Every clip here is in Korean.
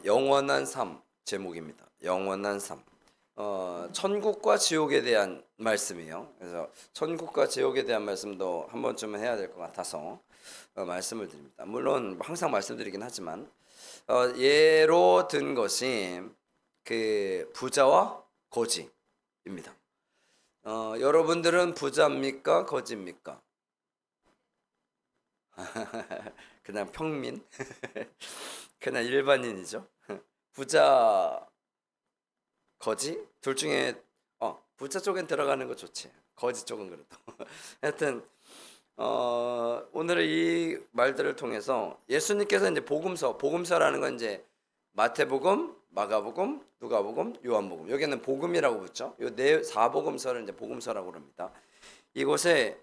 영원한 삶 제목입니다. 영원한 삶. 천국과 지옥에 대한 말씀이에요. 그래서 천국과 지옥에 대한 말씀도 한 번쯤은 해야 될 것 같아서 말씀을 드립니다. 물론 항상 말씀드리긴 하지만 예로 든 것이 그 부자와 거지입니다. 여러분들은 부자입니까? 거지입니까? 그냥 평민, 그냥 일반인이죠. 부자, 거지 둘 중에 부자 쪽엔 들어가는 거 좋지. 거지 쪽은 그래도. 하여튼 오늘 이 말들을 통해서 예수님께서 이제 복음서라는 건 이제 마태복음, 마가복음, 누가복음, 요한복음. 여기는 복음이라고 붙죠. 요 네 사복음서를 이제 복음서라고 합니다. 이곳에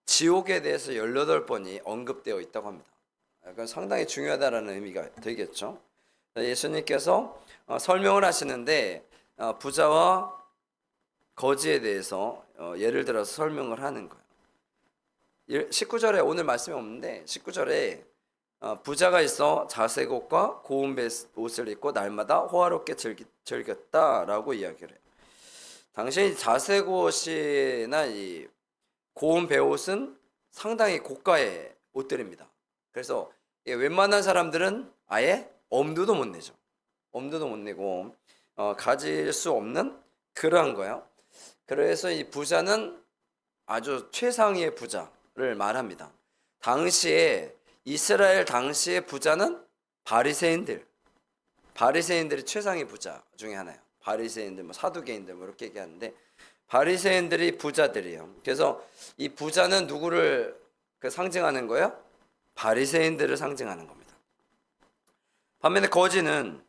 지옥에 대해서 18번이 언급되어 있다고 합니다. 그러니까 상당히 중요하다라는 의미가 되겠죠. 예수님께서 설명을 하시는데 부자와 거지에 대해서 예를 들어서 설명을 하는 거예요. 19절에 오늘 말씀이 없는데 19절에 부자가 있어 자색 옷과 고운 옷을 입고 날마다 호화롭게 즐겼다라고 이야기를 해요. 당시 자색 옷이나 이 고운 배옷은 상당히 고가의 옷들입니다. 그래서 웬만한 사람들은 아예 엄두도 못 내죠. 엄두도 못 내고 가질 수 없는 그러한 거예요. 그래서 이 부자는 아주 최상위의 부자를 말합니다. 당시에 이스라엘 당시의 부자는 바리새인들이 최상위 부자 중에 하나예요. 바리새인들, 사두개인들 이렇게 얘기하는데 바리새인들이 부자들이에요. 그래서 이 부자는 누구를 상징하는 거예요? 바리새인들을 상징하는 겁니다. 반면에 거지는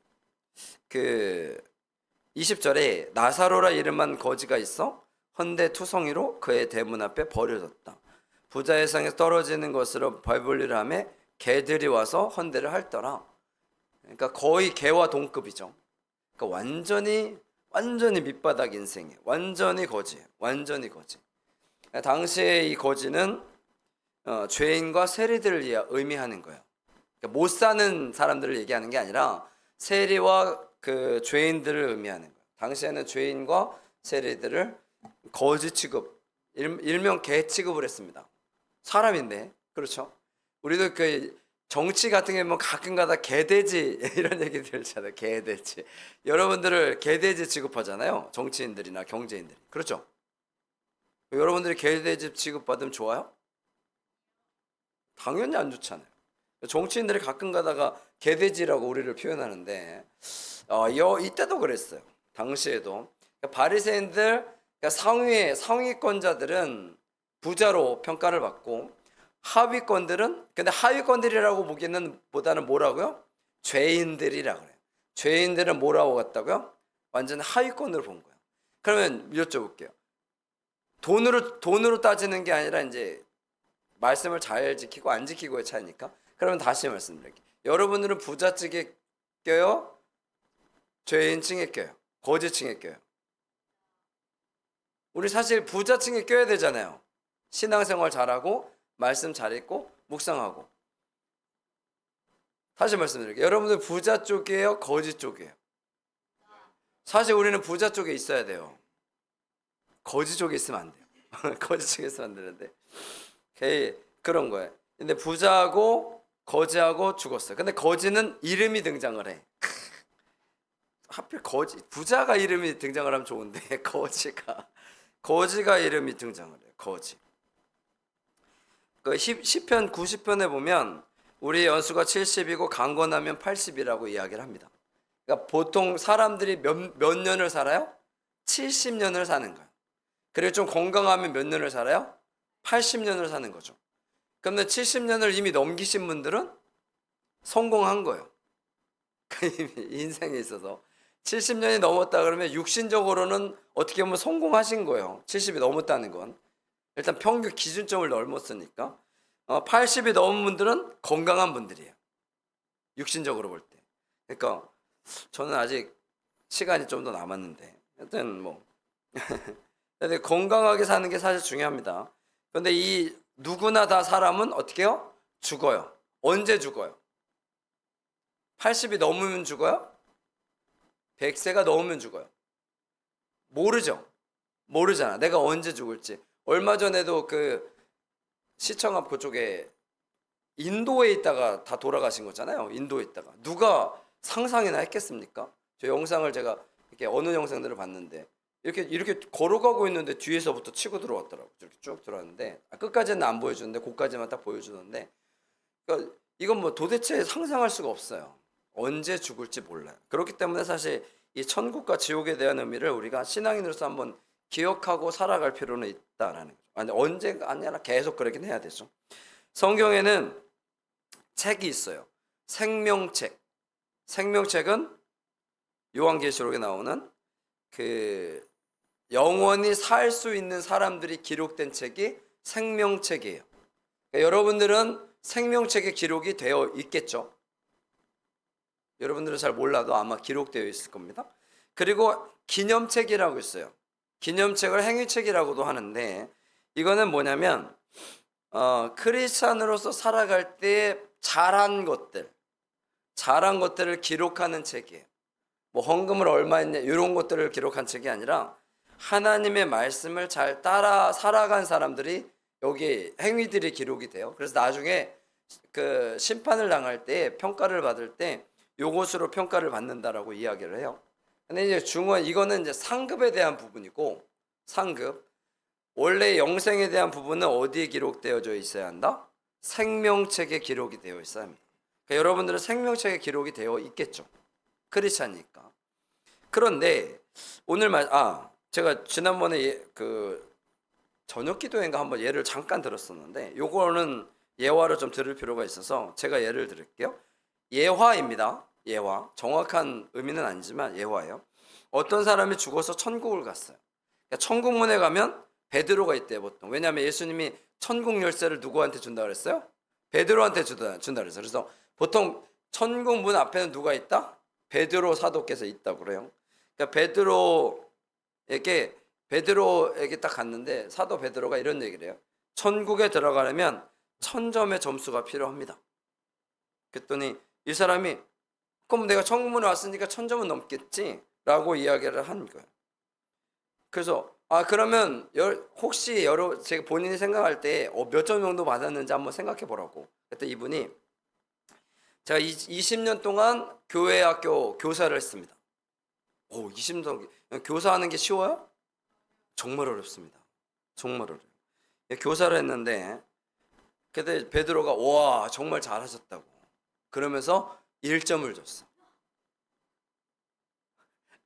20절에 나사로라 이름한 거지가 있어 헌데 투성이로 그의 대문 앞에 버려졌다. 부자의 상에서 떨어지는 것으로 배불리를 하며 개들이 와서 헌데를 핥더라. 그러니까 거의 개와 동급이죠. 그러니까 완전히 밑바닥 인생이에요. 완전히 거지예요. 완전히 거지. 당시에 이 거지는 죄인과 세리들을 의미하는 거예요. 그러니까 못 사는 사람들을 얘기하는 게 아니라 세리와 그 죄인들을 의미하는 거예요. 당시에는 죄인과 세리들을 거지 취급, 일명 개 취급을 했습니다. 사람인데, 그렇죠? 우리도 그 정치 같은 게 가끔가다 개돼지 이런 얘기 들잖아요. 개돼지. 여러분들을 개돼지 취급하잖아요. 정치인들이나 경제인들이. 그렇죠? 여러분들이 개돼지 취급받으면 좋아요? 당연히 안 좋잖아요. 정치인들이 가끔 가다가 개돼지라고 우리를 표현하는데 이때도 그랬어요. 당시에도 바리새인들, 상위권자들은 부자로 평가를 받고 근데 하위권들이라고 보기에는 보다는 뭐라고요? 죄인들이라고 그래요. 죄인들은 뭐라고 갔다고요? 완전 하위권으로 본 거예요. 그러면 여쭤볼게요. 돈으로 따지는 게 아니라 이제 말씀을 잘 지키고 안 지키고의 차이니까. 그러면 다시 말씀드릴게요. 여러분들은 부자층에 껴요? 죄인층에 껴요? 거지층에 껴요? 우리 사실 부자층에 껴야 되잖아요. 신앙생활 잘하고 말씀 잘 읽고 묵상하고. 다시 말씀드릴게요. 여러분들 부자 쪽이에요? 거지 쪽이에요? 사실 우리는 부자 쪽에 있어야 돼요. 거지 쪽에 있으면 안 돼요. 거지 쪽에 있으면 안 되는데 그런 거예요. 근데 부자하고 거지하고 죽었어요. 근데 거지는 이름이 등장을 해. 하필 부자가 이름이 등장을 하면 좋은데 거지가 이름이 등장을 해요. 거지. 그 시편 90편에 보면 우리 연수가 70이고 강건하면 80이라고 이야기를 합니다. 그러니까 보통 사람들이 몇 년을 살아요? 70년을 사는 거예요. 그리고 좀 건강하면 몇 년을 살아요? 80년을 사는 거죠. 그러면 70년을 이미 넘기신 분들은 성공한 거예요. 인생에 있어서 70년이 넘었다 그러면 육신적으로는 어떻게 보면 성공하신 거예요. 70이 넘었다는 건 일단 평균 기준점을 넘었으니까 80이 넘은 분들은 건강한 분들이에요. 육신적으로 볼 때. 그러니까 저는 아직 시간이 좀 더 남았는데 하여튼 근데 건강하게 사는 게 사실 중요합니다. 그런데 이 누구나 다 사람은 어떻게 해요? 죽어요. 언제 죽어요? 80이 넘으면 죽어요? 100세가 넘으면 죽어요. 모르죠. 모르잖아. 내가 언제 죽을지. 얼마 전에도 그 시청 앞 그쪽에 인도에 있다가 다 돌아가신 거잖아요. 인도에 있다가. 누가 상상이나 했겠습니까? 저 영상을 제가 이렇게 어느 영상들을 봤는데 이렇게 걸어가고 있는데 뒤에서부터 치고 들어왔더라고요. 이렇게 쭉 들어왔는데 끝까지는 안 보여주는데 그까지만 딱 보여주는데 그러니까 이건 뭐 도대체 상상할 수가 없어요. 언제 죽을지 몰라요. 그렇기 때문에 사실 이 천국과 지옥에 대한 의미를 우리가 신앙인으로서 한번 기억하고 살아갈 필요는 있다라는 거죠. 아니 언제가 아니라 계속 그러긴 해야 되죠. 성경에는 책이 있어요. 생명책. 생명책은 요한계시록에 나오는 그 영원히 살 수 있는 사람들이 기록된 책이 생명책이에요. 그러니까 여러분들은 생명책에 기록이 되어 있겠죠. 여러분들은 잘 몰라도 아마 기록되어 있을 겁니다. 그리고 기념책이라고 있어요. 기념책을 행위책이라고도 하는데 이거는 뭐냐면 크리스찬으로서 살아갈 때 잘한 것들을 기록하는 책이에요. 뭐 헌금을 얼마 했냐 이런 것들을 기록한 책이 아니라 하나님의 말씀을 잘 따라 살아간 사람들이 여기 행위들이 기록이 돼요. 그래서 나중에 그 심판을 당할 때 평가를 받을 때 요것으로 평가를 받는다라고 이야기를 해요. 근데 이제 중요한 이거는 이제 상급에 대한 부분이고 상급 원래 영생에 대한 부분은 어디에 기록되어져 있어야 한다? 생명책에 기록이 되어 있어야 합니다. 그러니까 여러분들은 생명책에 기록이 되어 있겠죠. 크리스찬이니까. 그런데 오늘 제가 지난번에 그 저녁 기도회인가 한번 예를 잠깐 들었었는데 요거는 예화를 좀 들을 필요가 있어서 제가 예를 들을게요. 예화입니다. 예화. 정확한 의미는 아니지만 예화예요. 어떤 사람이 죽어서 천국을 갔어요. 그러니까 천국문에 가면 베드로가 있대요, 보통. 왜냐하면 예수님이 천국 열쇠를 누구한테 준다 그랬어요? 베드로한테 준다 그랬어요. 그래서 보통 천국 문 앞에는 누가 있다? 베드로 사도께서 있다고 그래요. 그러니까 베드로에게 딱 갔는데 사도 베드로가 이런 얘기를 해요. 천국에 들어가려면 1000점의 점수가 필요합니다. 그랬더니 이 사람이 그럼 내가 천국문에 왔으니까 1000점은 넘겠지? 라고 이야기를 한 거예요. 그래서 그러면 혹시 제가 본인이 생각할 때 몇 점 정도 받았는지 한번 생각해 보라고. 그때 이분이 제가 20년 동안 교회 학교 교사를 했습니다. 20년 교사하는 게 쉬워요? 정말 어렵습니다. 정말 어려워요. 교사를 했는데 그때 베드로가 와 정말 잘하셨다고 그러면서 1점을 줬어.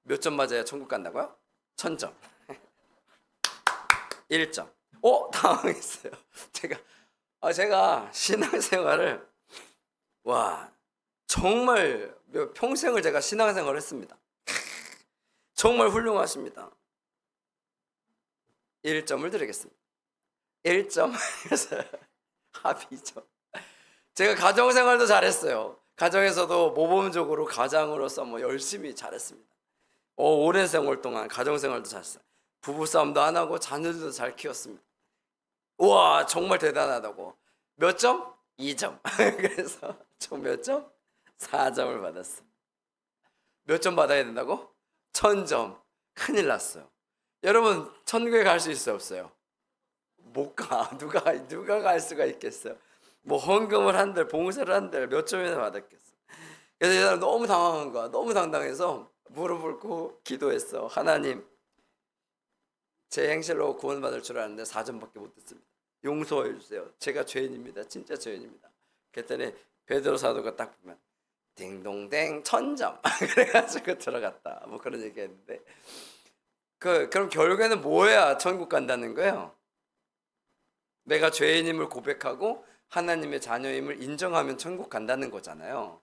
몇 점 맞아야 천국 간다고요? 1000점. 1점. 당황했어요. 제가 신앙생활을 정말 평생을 제가 신앙생활을 했습니다. 정말 훌륭하십니다. 1점을 드리겠습니다. 1점 합의 2점. 제가 가정생활도 잘했어요. 가정에서도 모범적으로 가장으로서 열심히 잘했습니다. 오랜 세월 동안 가정생활도 잘했어요. 부부싸움도 안 하고 자녀들도 잘 키웠습니다. 우와 정말 대단하다고. 몇 점? 2점. 그래서 총 몇 점? 4점을 받았어. 몇 점 받아야 된다고? 1000점. 큰일 났어요. 여러분 천국에 갈 수 있어요 없어요? 못 가. 누가 갈 수가 있겠어요? 헌금을 한들 봉사를 한들 몇 점이나 받았겠어. 그래서 이 사람 너무 당황한 거야. 너무 당당해서 무릎 꿇고 기도했어. 하나님 제 행실로 구원받을 줄 아는데 4점밖에 못했습니다. 용서해 주세요. 제가 죄인입니다. 진짜 죄인입니다. 그랬더니 베드로 사도가 딱 보면 딩동댕 1000점 그래가지고 들어갔다. 그런 얘기했는데 그럼 결국에는 뭐야 천국 간다는 거예요? 내가 죄인임을 고백하고 하나님의 자녀임을 인정하면 천국 간다는 거잖아요.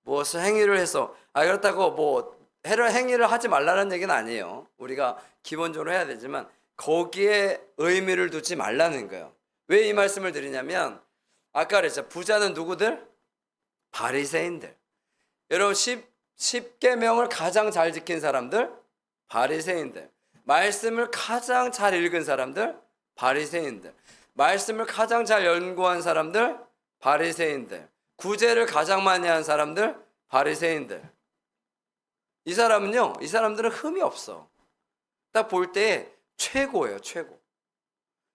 무엇을 행위를 해서 그렇다고 행위를 하지 말라는 얘기는 아니에요. 우리가 기본적으로 해야 되지만 거기에 의미를 두지 말라는 거예요. 왜 이 말씀을 드리냐면 아까 그랬죠. 부자는 누구들? 바리새인들. 여러분 10계명을 가장 잘 지킨 사람들? 바리새인들. 말씀을 가장 잘 읽은 사람들? 바리새인들. 말씀을 가장 잘 연구한 사람들? 바리새인들. 구제를 가장 많이 한 사람들? 바리새인들. 이 사람은요, 이 사람들은 흠이 없어. 딱 볼 때 최고예요, 최고.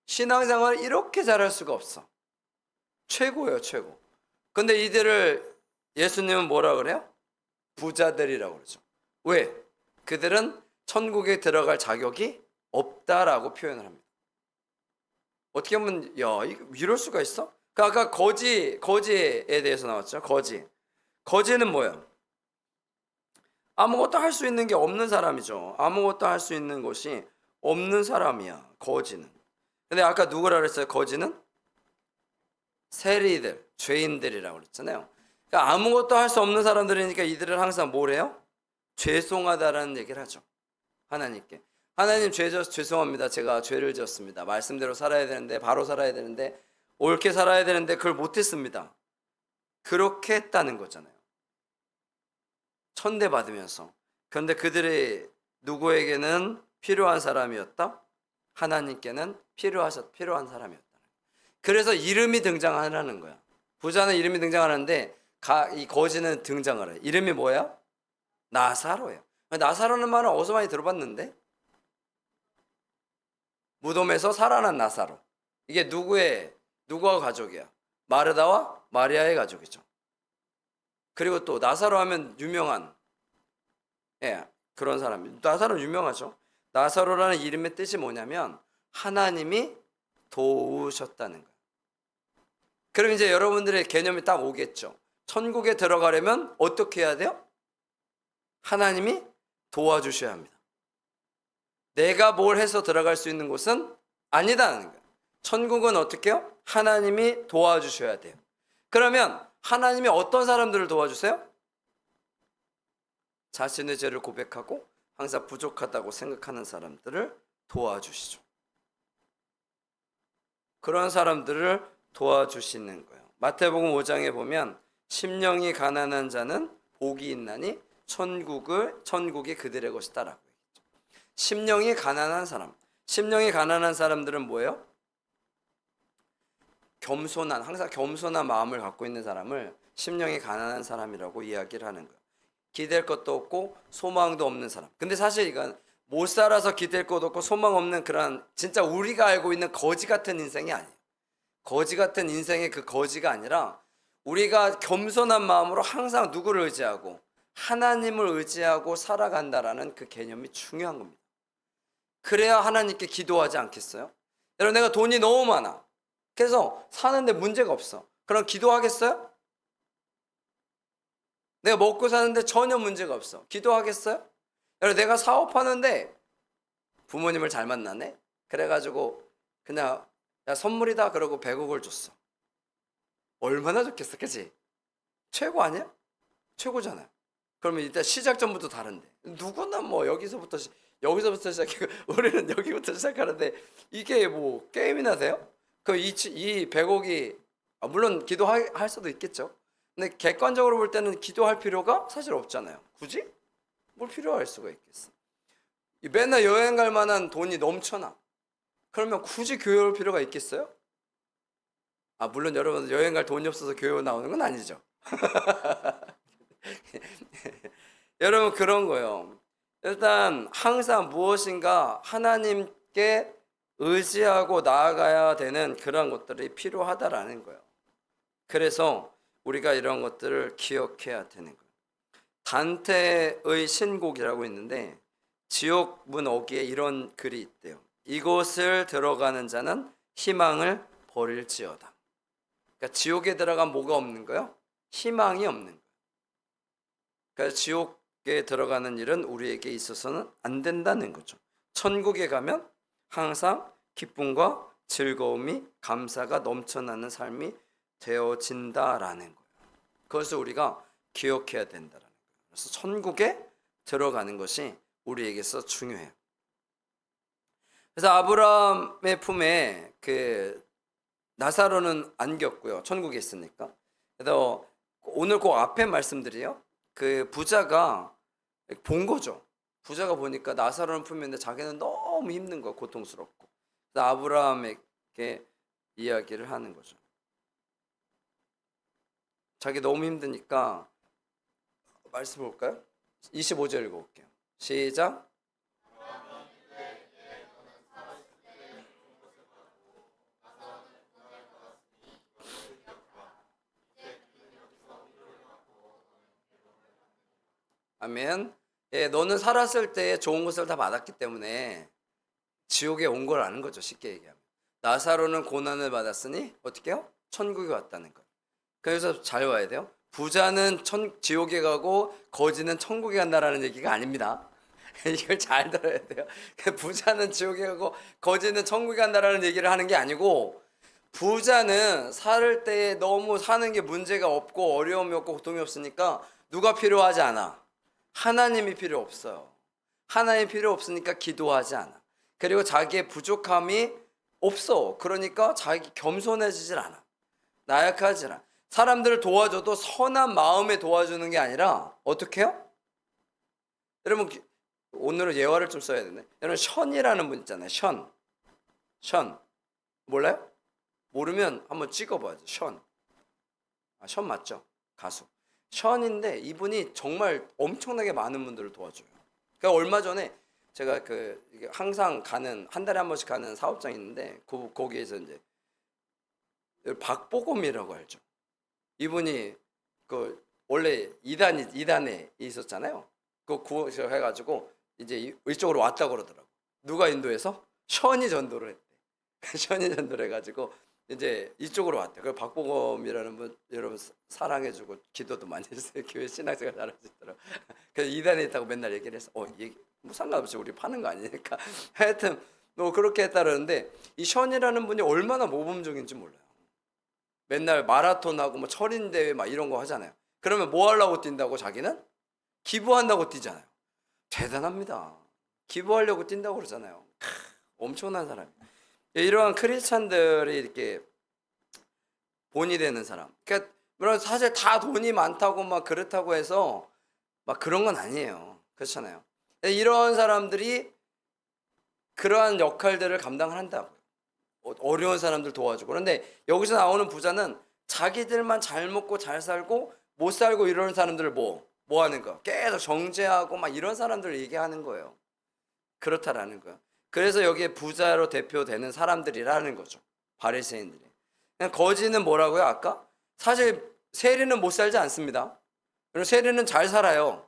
신앙생활을 이렇게 잘할 수가 없어. 최고예요, 최고. 근데 이들을 예수님은 뭐라 그래요? 부자들이라고 그러죠. 왜? 그들은 천국에 들어갈 자격이 없다라고 표현을 합니다. 어떻게 보면 이럴 수가 있어? 아까 거지에 대해서 나왔죠. 거지는 뭐예요? 아무것도 할 수 있는 게 없는 사람이죠. 아무것도 할 수 있는 것이 없는 사람이야, 거지는. 근데 아까 누구라 그랬어요? 거지는 세리들, 죄인들이라고 그랬잖아요. 그러니까 아무것도 할 수 없는 사람들이니까 이들은 항상 뭐래요? 죄송하다라는 얘기를 하죠. 하나님께. 하나님 죄송합니다. 제가 죄를 지었습니다. 말씀대로 살아야 되는데, 바로 살아야 되는데, 옳게 살아야 되는데 그걸 못했습니다. 그렇게 했다는 거잖아요. 천대받으면서. 그런데 그들이 누구에게는 필요한 사람이었다? 하나님께는 필요한 사람이었다. 그래서 이름이 등장하라는 거야. 부자는 이름이 등장하는데 이 거지는 등장을 해. 이름이 뭐야? 나사로예요. 나사로는 말은 어디서 많이 들어봤는데? 무덤에서 살아난 나사로. 이게 누구와 가족이야? 마르다와 마리아의 가족이죠. 그리고 또 나사로 하면 유명한 그런 사람. 나사로 유명하죠. 나사로라는 이름의 뜻이 뭐냐면 하나님이 도우셨다는 거예요. 그럼 이제 여러분들의 개념이 딱 오겠죠. 천국에 들어가려면 어떻게 해야 돼요? 하나님이 도와주셔야 합니다. 내가 뭘 해서 들어갈 수 있는 곳은 아니다는 거예요. 천국은 어떻게 해요? 하나님이 도와주셔야 돼요. 그러면 하나님이 어떤 사람들을 도와주세요? 자신의 죄를 고백하고 항상 부족하다고 생각하는 사람들을 도와주시죠. 그런 사람들을 도와주시는 거예요. 마태복음 5장에 보면 심령이 가난한 자는 복이 있나니 천국이 그들의 것이다라고 얘기했죠. 심령이 가난한 사람들은 뭐예요? 항상 겸손한 마음을 갖고 있는 사람을 심령이 가난한 사람이라고 이야기를 하는 거예요. 기댈 것도 없고 소망도 없는 사람. 근데 사실 이건 못 살아서 기댈 것도 없고 소망 없는 그런 진짜 우리가 알고 있는 거지 같은 인생이 아니에요. 거지 같은 인생의 그 거지가 아니라 우리가 겸손한 마음으로 항상 누구를 의지하고 하나님을 의지하고 살아간다라는 그 개념이 중요한 겁니다. 그래야 하나님께 기도하지 않겠어요? 여러분, 내가 돈이 너무 많아. 그래서 사는데 문제가 없어. 그럼 기도하겠어요? 내가 먹고 사는데 전혀 문제가 없어. 기도하겠어요? 여러분, 내가 사업하는데 부모님을 잘 만나네? 그래가지고 그냥 야, 선물이다 그러고 100억을 줬어. 얼마나 좋겠어, 그치? 최고 아니야? 최고잖아요. 그러면 일단 시작 전부터 다른데 누구나 뭐 여기서부터 시작해. 우리는 여기부터 시작하는데 이게 뭐 게임이나 돼요? 그럼 이 100억이 물론 기도할 수도 있겠죠. 근데 객관적으로 볼 때는 기도할 필요가 사실 없잖아요. 굳이? 뭘 필요할 수가 있겠어. 맨날 여행 갈 만한 돈이 넘쳐나. 그러면 굳이 교회 올 필요가 있겠어요? 물론 여러분 여행 갈 돈이 없어서 교회 나오는 건 아니죠. 여러분, 그런 거예요. 일단 항상 무엇인가 하나님께 의지하고 나아가야 되는 그런 것들이 필요하다라는 거예요. 그래서 우리가 이런 것들을 기억해야 되는 거예요. 단테의 신곡이라고 있는데 지옥문 어귀에 이런 글이 있대요. 이곳을 들어가는 자는 희망을 버릴지어다. 그러니까 지옥에 들어가면 뭐가 없는 거예요? 희망이 없는 거예요. 그러니까 지옥에 들어가는 일은 우리에게 있어서는 안 된다는 거죠. 천국에 가면 항상 기쁨과 즐거움이 감사가 넘쳐나는 삶이 되어진다라는 거예요. 그것을 우리가 기억해야 된다라는 거예요. 그래서 천국에 들어가는 것이 우리에게서 중요해요. 그래서 아브라함의 품에 그 나사로는 안겼고요. 천국에 있으니까. 그래서 오늘 그 앞에 말씀드려요. 그 부자가 본 거죠. 부자가 보니까 나사로는 품에 있는데 자기는 너무 힘든 거야. 고통스럽고. 그래서 아브라함에게 이야기를 하는 거죠. 자기 너무 힘드니까 말씀 볼까요? 25절 읽어볼게요. 시작. 아멘. 예, 너는 살았을 때 좋은 것을 다 받았기 때문에 지옥에 온 걸 아는 거죠. 쉽게 얘기하면. 나사로는 고난을 받았으니 어떻게 해요? 천국에 왔다는 거예요. 그래서 잘 와야 돼요. 부자는 지옥에 가고 거지는 천국에 간다라는 얘기가 아닙니다. 이걸 잘 들어야 돼요. 부자는 지옥에 가고 거지는 천국에 간다라는 얘기를 하는 게 아니고, 부자는 살 때 너무 사는 게 문제가 없고 어려움이 없고 고통이 없으니까 누가 필요하지 않아? 하나님이 필요 없어요. 하나님이 필요 없으니까 기도하지 않아. 그리고 자기의 부족함이 없어. 그러니까 자기 겸손해지질 않아. 나약하지 않아. 사람들을 도와줘도 선한 마음에 도와주는 게 아니라 어떻게 해요? 여러분, 오늘은 예화를 좀 써야 되네. 여러분, 션이라는 분 있잖아요. 션 몰라요? 모르면 한번 찍어봐야죠. 션 맞죠? 가수 션인데, 이분이 정말 엄청나게 많은 분들을 도와줘요. 그러니까 얼마 전에 제가 이게 항상 가는, 한 달에 한 번씩 가는 사업장이 있는데, 거기에서 이제 박보검이라고 알죠? 이분이 원래 이단에 있었잖아요. 구해서 해가지고 이제 이쪽으로 왔다 그러더라고. 누가 인도해서? 션이 전도를 했대. 션이 전도를 해가지고 이제 이쪽으로 왔대. 그 박보검이라는 분 여러분 사랑해주고 기도도 많이 해주세요. 교회 신학생활 잘하시더라고. 그래서 이단에 있다고 맨날 얘기를 했어. 얘기 뭐 상관없이 우리 파는 거 아니니까. 하여튼 뭐 그렇게 했다는데, 이 션이라는 분이 얼마나 모범적인지 몰라요. 맨날 마라톤하고 뭐 철인 대회 막 이런 거 하잖아요. 그러면 뭐 하려고 뛴다고? 자기는 기부한다고 뛰잖아요. 대단합니다. 기부하려고 뛴다고 그러잖아요. 엄청난 사람. 이러한 크리스찬들이 이렇게 본이 되는 사람. 그러니까 물론 사실 다 돈이 많다고 막 그렇다고 해서 막 그런 건 아니에요. 그렇잖아요. 이런 사람들이 그러한 역할들을 감당을 한다고요. 어려운 사람들 도와주고. 그런데 여기서 나오는 부자는 자기들만 잘 먹고 잘 살고 못 살고 이러는 사람들을 뭐 하는 거? 계속 정죄하고 막 이런 사람들을 얘기하는 거예요. 그렇다라는 거예요. 그래서 여기에 부자로 대표되는 사람들이라는 거죠. 바리새인들이. 그냥 거지는 뭐라고요? 아까 사실 세리는 못 살지 않습니다. 그리고 세리는 잘 살아요.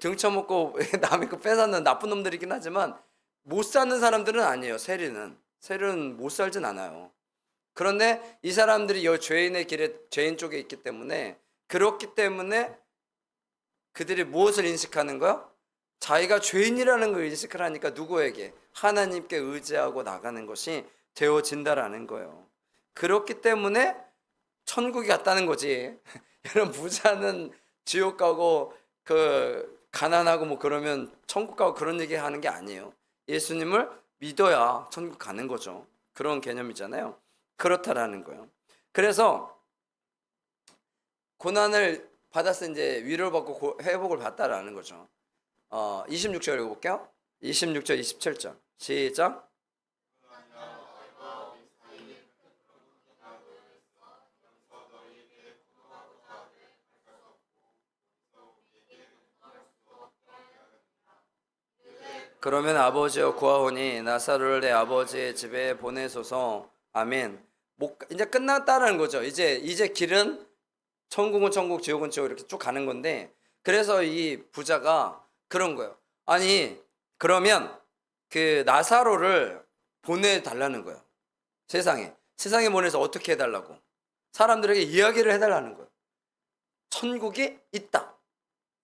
등쳐먹고 남의 거 뺏어는 나쁜 놈들이긴 하지만 못 사는 사람들은 아니에요. 세리는 못 살진 않아요. 그런데 이 사람들이 이 죄인의 길에, 죄인 쪽에 있기 때문에, 그렇기 때문에 그들이 무엇을 인식하는 거야? 자기가 죄인이라는 걸 인식을 하니까 누구에게? 하나님께 의지하고 나가는 것이 되어진다라는 거예요. 그렇기 때문에 천국이 같다는 거지. 이런 부자는 지옥 가고 가난하고 뭐 그러면 천국 가고 그런 얘기 하는 게 아니에요. 예수님을 믿어야 천국 가는 거죠. 그런 개념이잖아요. 그렇다라는 거예요. 그래서 고난을 받아서 이제 위로를 받고 회복을 받다라는 거죠. 26절 읽어볼게요. 26절, 27절 시작. 그러면 아버지여 구하오니 나사로를 내 아버지의 집에 보내소서. 아멘. 이제 끝났다는 거죠. 이제 길은 천국은 천국, 지옥은 지옥 이렇게 쭉 가는 건데, 그래서 이 부자가 그런 거예요. 아니, 그러면 나사로를 보내달라는 거예요. 세상에 보내서 어떻게 해달라고? 사람들에게 이야기를 해달라는 거예요. 천국이 있다.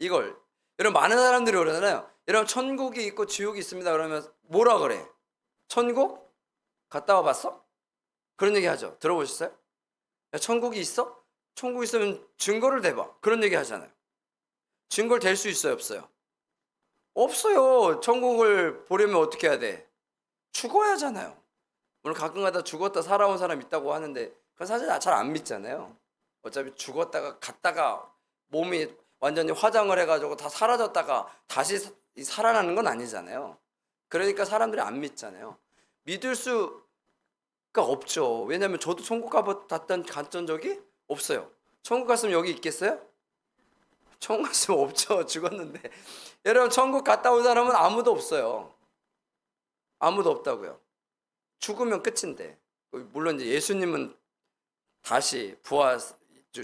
이걸 여러분, 많은 사람들이 그러잖아요. 여러분, 천국이 있고 지옥이 있습니다. 그러면 뭐라 그래? 천국 갔다 와봤어? 그런 얘기 하죠. 들어보셨어요? 야, 천국이 있어? 천국 있으면 증거를 대봐. 그런 얘기 하잖아요. 증거를 댈 수 있어요, 없어요? 없어요. 천국을 보려면 어떻게 해야 돼? 죽어야 하잖아요. 오늘 가끔가다 죽었다 살아온 사람 있다고 하는데, 그건 사실 잘 안 믿잖아요. 어차피 죽었다가 갔다가 몸이 완전히 화장을 해가지고 다 사라졌다가 다시 살아나는 건 아니잖아요. 그러니까 사람들이 안 믿잖아요. 믿을 수가 없죠. 왜냐하면 저도 천국 갔던 적이 없어요. 천국 갔으면 여기 있겠어요? 천국 갔으면 없죠. 죽었는데. 여러분 천국 갔다 온 사람은 아무도 없어요. 아무도 없다고요. 죽으면 끝인데. 물론 이제 예수님은 다시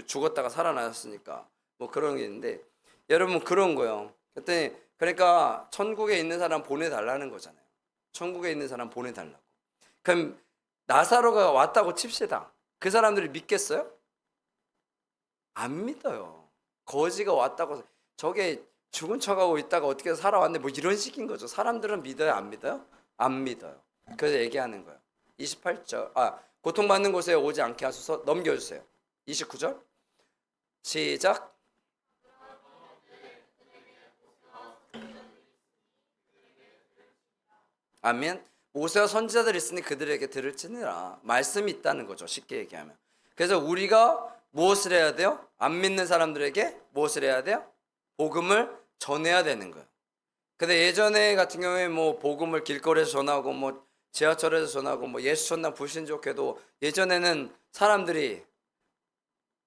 죽었다가 살아나셨으니까 뭐 그런 게 있는데, 여러분 그런 거요. 그러니까 천국에 있는 사람 보내달라는 거잖아요. 천국에 있는 사람 보내달라고. 그럼 나사로가 왔다고 칩시다. 그 사람들이 믿겠어요? 안 믿어요. 거지가 왔다고, 저게 죽은 척하고 있다가 어떻게 살아왔네 뭐 이런 식인 거죠. 사람들은 믿어요, 안 믿어요? 안 믿어요. 그래서 얘기하는 거예요. 28절, 고통받는 곳에 오지 않게 하소서. 넘겨주세요. 29절 시작. 아멘. 모세와 선지자들이 있으니 그들에게 들을지니라. 말씀이 있다는 거죠, 쉽게 얘기하면. 그래서 우리가 무엇을 해야 돼요? 안 믿는 사람들에게 무엇을 해야 돼요? 복음을 전해야 되는 거예요. 근데 예전에 같은 경우에 뭐 복음을 길거리에서 전하고 뭐 지하철에서 전하고 뭐 예수 전당 불신족해도 예전에는 사람들이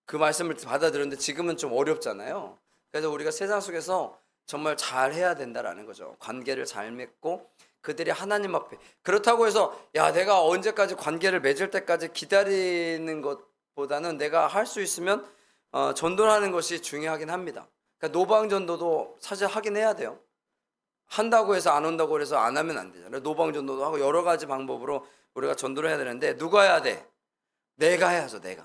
그 말씀을 받아들였는데 지금은 좀 어렵잖아요. 그래서 우리가 세상 속에서 정말 잘 해야 된다라는 거죠. 관계를 잘 맺고 그들이 하나님 앞에, 그렇다고 해서 야 내가 언제까지 관계를 맺을 때까지 기다리는 것보다는 내가 할 수 있으면 전도하는 것이 중요하긴 합니다. 그러니까 노방전도도 사실 하긴 해야 돼요. 한다고 해서 안 온다고 해서 안 하면 안 되잖아요. 노방전도도 하고 여러 가지 방법으로 우리가 전도를 해야 되는데 누가 해야 돼? 내가 해야죠. 내가.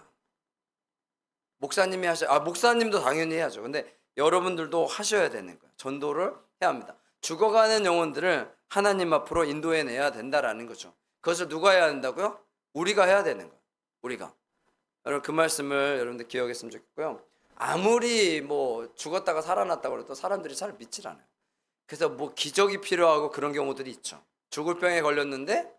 목사님이 목사님도 당연히 해야죠. 근데 여러분들도 하셔야 되는 거예요. 전도를 해야 합니다. 죽어가는 영혼들을 하나님 앞으로 인도해내야 된다라는 거죠. 그것을 누가 해야 된다고요? 우리가 해야 되는 거예요. 우리가. 여러분 그 말씀을 여러분들 기억했으면 좋겠고요. 아무리 뭐 죽었다가 살아났다고 해도 사람들이 잘 믿질 않아요. 그래서 뭐 기적이 필요하고 그런 경우들이 있죠. 죽을 병에 걸렸는데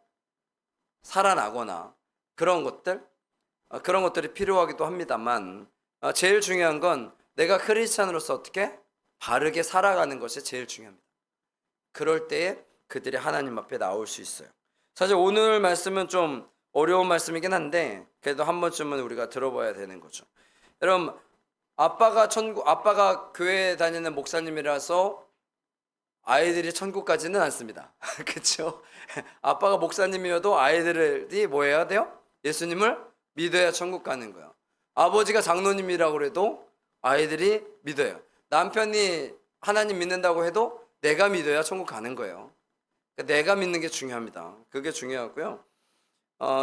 살아나거나 그런 것들이 필요하기도 합니다만, 제일 중요한 건 내가 크리스찬으로서 어떻게 바르게 살아가는 것이 제일 중요합니다. 그럴 때에 그들이 하나님 앞에 나올 수 있어요. 사실 오늘 말씀은 좀 어려운 말씀이긴 한데 그래도 한 번쯤은 우리가 들어봐야 되는 거죠. 여러분 아빠가 교회 다니는 목사님이라서 아이들이 천국 가지는 않습니다. 그렇죠? 아빠가 목사님이어도 아이들이 뭐 해야 돼요? 예수님을 믿어야 천국 가는 거예요. 아버지가 장로님이라고 해도 아이들이 믿어요. 남편이 하나님 믿는다고 해도 내가 믿어야 천국 가는 거예요. 그러니까 내가 믿는 게 중요합니다. 그게 중요하고요.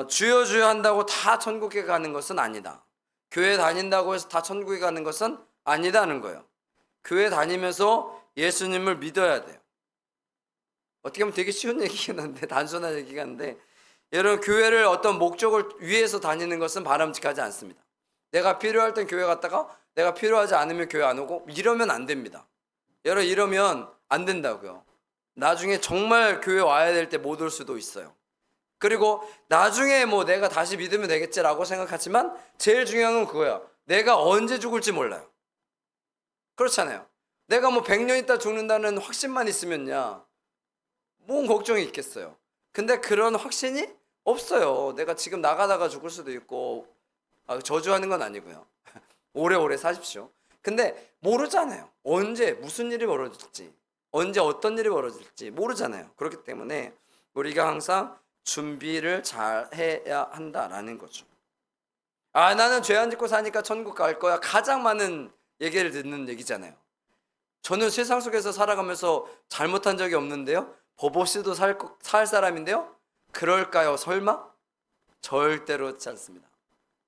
주여 주여 한다고 다 천국에 가는 것은 아니다. 교회 다닌다고 해서 다 천국에 가는 것은 아니다는 거예요. 교회 다니면서 예수님을 믿어야 돼요. 어떻게 보면 되게 쉬운 얘기긴 한데, 단순한 얘기긴 한데, 여러분 교회를 어떤 목적을 위해서 다니는 것은 바람직하지 않습니다. 내가 필요할 땐 교회 갔다가 내가 필요하지 않으면 교회 안 오고 이러면 안 됩니다. 여러분 이러면 안 된다고요. 나중에 정말 교회 와야 될 때 못 올 수도 있어요. 그리고 나중에 뭐 내가 다시 믿으면 되겠지라고 생각하지만 제일 중요한 건 그거야. 내가 언제 죽을지 몰라요. 그렇잖아요. 내가 뭐 100년 있다 죽는다는 확신만 있으면야 뭔 걱정이 있겠어요. 근데 그런 확신이 없어요. 내가 지금 나가다가 죽을 수도 있고, 저주하는 건 아니고요. 오래오래 사십시오. 근데 모르잖아요. 언제 무슨 일이 벌어질지, 언제 어떤 일이 벌어질지 모르잖아요. 그렇기 때문에 우리가 항상 준비를 잘 해야 한다라는 거죠. 나는 죄 안 짓고 사니까 천국 갈 거야. 가장 많은 얘기를 듣는 얘기잖아요. 저는 세상 속에서 살아가면서 잘못한 적이 없는데요. 법 없이도 살 사람인데요. 그럴까요? 설마? 절대로 그렇지 않습니다.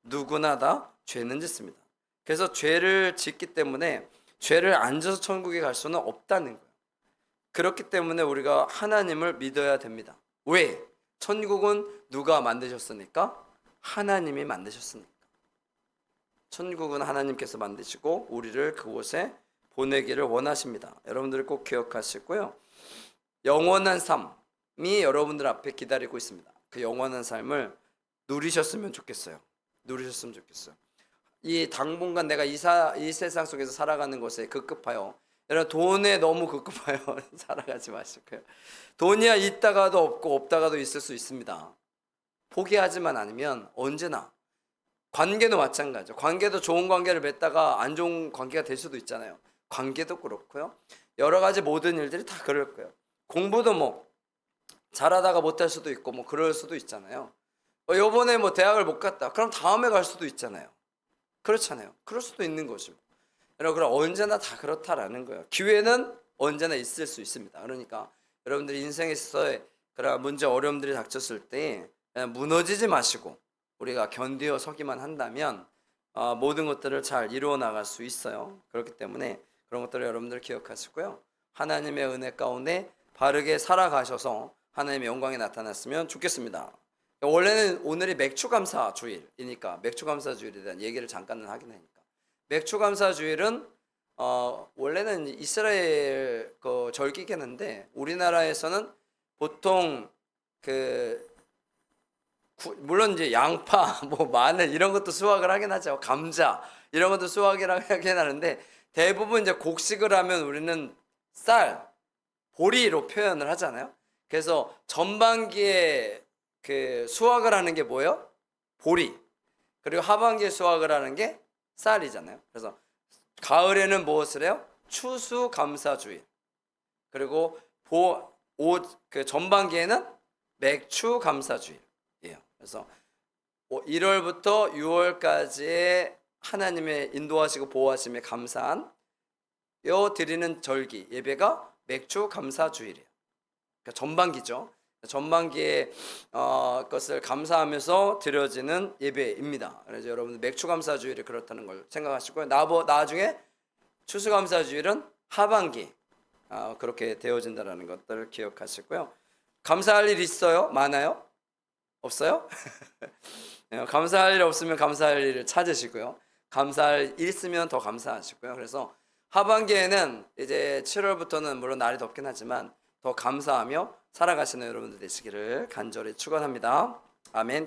누구나 다 죄는 짓습니다. 그래서 죄를 짓기 때문에 죄를 안 져서 천국에 갈 수는 없다는 거예요. 그렇기 때문에 우리가 하나님을 믿어야 됩니다. 왜? 천국은 누가 만드셨으니까? 하나님이 만드셨으니까. 천국은 하나님께서 만드시고 우리를 그곳에 보내기를 원하십니다. 여러분들 꼭 기억하시고요. 영원한 삶이 여러분들 앞에 기다리고 있습니다. 그 영원한 삶을 누리셨으면 좋겠어요. 누리셨으면 좋겠어요. 이 당분간 내가 이 세상 속에서 살아가는 것에 급급하여, 여러분 돈에 너무 급급하여 살아가지 마시고요. 돈이야 있다가도 없고 없다가도 있을 수 있습니다. 포기하지만 않으면 언제나, 관계도 마찬가지죠. 관계도 좋은 관계를 맺다가 안 좋은 관계가 될 수도 있잖아요. 관계도 그렇고요. 여러 가지 모든 일들이 다 그럴 거예요. 공부도 뭐 잘하다가 못할 수도 있고 뭐 그럴 수도 있잖아요. 요번에 뭐 대학을 못 갔다. 그럼 다음에 갈 수도 있잖아요. 그렇잖아요. 그럴 수도 있는 거죠. 여러분, 그럼 언제나 다 그렇다라는 거예요. 기회는 언제나 있을 수 있습니다. 그러니까 여러분들이 인생에서 그런 문제 어려움들이 닥쳤을 때 무너지지 마시고 우리가 견디어 서기만 한다면 모든 것들을 잘 이루어 나갈 수 있어요. 그렇기 때문에 그런 것들을 여러분들 기억하시고요. 하나님의 은혜 가운데 바르게 살아가셔서 하나님의 영광이 나타났으면 좋겠습니다. 원래는 오늘이 맥추감사 주일이니까 맥추감사 주일에 대한 얘기를 잠깐은 하긴 하니까 맥추감사 주일은 원래는 이스라엘 그 절기겠는데 우리나라에서는 보통 그 물론 이제 양파, 뭐 마늘 이런 것도 수확을 하긴 하죠. 감자 이런 것도 수확을 하긴 하는데 대부분 이제 곡식을 하면 우리는 쌀, 보리로 표현을 하잖아요. 그래서 전반기에 그 수확을 하는 게 뭐예요? 보리. 그리고 하반기에 수확을 하는 게 쌀이잖아요. 그래서 가을에는 무엇을 해요? 추수감사주일. 그리고 그 전반기에는 맥추감사주일이에요. 그래서 1월부터 6월까지의 하나님의 인도하시고 보호하심에 감사한 드리는 절기 예배가 맥추감사주일이에요. 그러니까 전반기죠. 전반기에 것을 감사하면서 드려지는 예배입니다. 그래서 여러분들 맥추감사주일이 그렇다는 걸 생각하시고요. 나중에 추수감사주일은 하반기 그렇게 되어진다는 것들을 기억하시고요. 감사할 일 있어요? 많아요? 없어요? 감사할 일 없으면 감사할 일을 찾으시고요. 감사할 일 있으면 더 감사하시고요. 그래서 하반기에는 이제 7월부터는 물론 날이 덥긴 하지만 더 감사하며 살아가시는 여러분들 되시기를 간절히 축원합니다. 아멘.